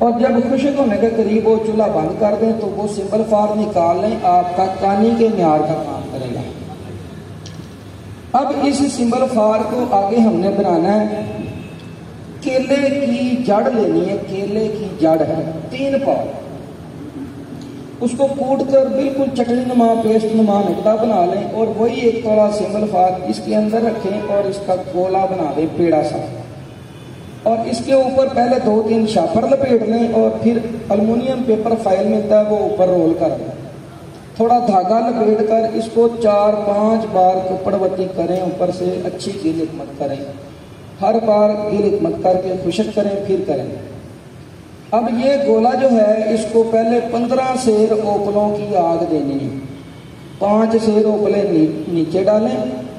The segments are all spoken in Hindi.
और जब खुश्क होने के करीब वो चूल्हा बंद कर दें तो वो सिंपल फार निकाल लें, आपका कानी के म्यार का काम करेगा। अब इस सिंपल फार को आगे हमने बनाना है। केले की जड़ लेनी है, केले की जड़ है 3 पाव, उसको कूट कर बिल्कुल चटनी नुमा पेस्ट नुमा नुकता बना लें और वही 1 तोला सिंपल फार इसके अंदर रखें और इसका गोला बना दें पेड़ा सा, और इसके ऊपर पहले 2-3 शाफर लपेट लें और फिर अल्युमिनियम पेपर फाइल मिलता है वो ऊपर रोल कर लें। थोड़ा धागा लपेट कर इसको 4-5 बार कुपड़वती करें, ऊपर से अच्छी गिलित मत करें, हर बार गिलित मत करके खुश्क करें फिर करें। अब ये गोला जो है इसको पहले 15 सेर ओपलों की आग देनी है। 5 सेर ओपले नीचे डालें,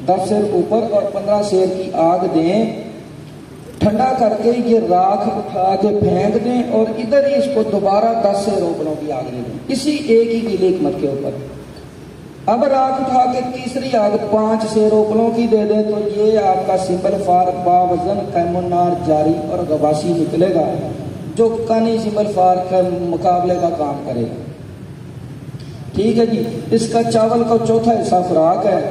10 सेर ऊपर और 15 सेर की आग दें। ठंडा करके ये राख उठा के फेंक दें और इधर ही इसको दोबारा 10 सेर ओपलों की आग दे दें, इसी एक ही गीले हिकमत के ऊपर। अब राख उठा के तीसरी आग 5 सेर ओपलों की दे दें तो ये आपका सिंपल फार बावजन कैमुनार जारी और गवासी निकलेगा, जो कानी सिंपल फार के मुकाबले का काम करेगा। ठीक है जी। इसका चावल का चौथा हिस्सा खुराक है।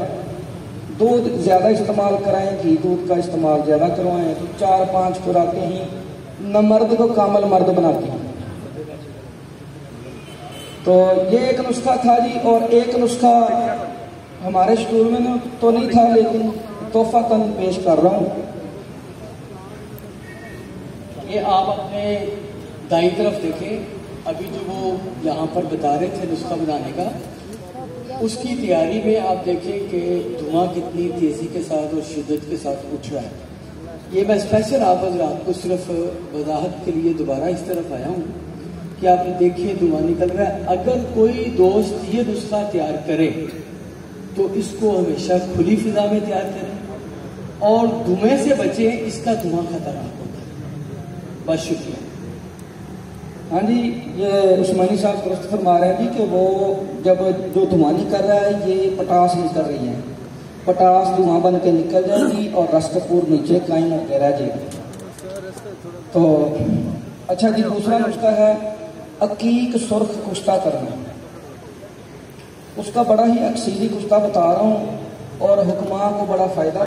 दूध ज़्यादा इस्तेमाल कराएं, घी दूध का इस्तेमाल ज़्यादा करवाएं तो 4-5 खुराकें ही न मर्द को कामल मर्द बनाती हैं। तो ये एक नुस्खा था जी। और एक नुस्खा हमारे स्कूल में तो नहीं था, लेकिन तोहफातन पेश कर रहा हूँ। ये आप अपने दाईं तरफ देखें, अभी जो वो यहाँ पर बता रहे थे नुस्खा बनाने का, उसकी तैयारी में आप देखें कि धुआं कितनी तेज़ी के साथ और शिद्दत के साथ उठ रहा है। ये मैं स्पेशल आप हज़रात को सिर्फ वजाहत के लिए दोबारा इस तरफ आया हूँ कि आप देखिए धुआं निकल रहा है। अगर कोई दोस्त ये नुस्खा तैयार करे तो इसको हमेशा खुली फिजा में तैयार करें और धुएं से बचें, इसका धुआं खतरनाक होता है। बस शुक्रिया। हाँ जी, ये उस्मानी साहब दुरुस्त फरमा रहे हैं जी कि वो जब जो धुआं निकल रहा है ये पटास निकल रही है, पटास धुआं बन के निकल जाएगी और रस्तपुर नीचे कायम होकर रह जाएगी। तो अच्छा जी, दूसरा नुस्खा है अकीक सुर्ख कुश्ता करना। उसका बड़ा ही अक्सीरी कुश्ता बता रहा हूँ और हुक्मा को बड़ा फ़ायदा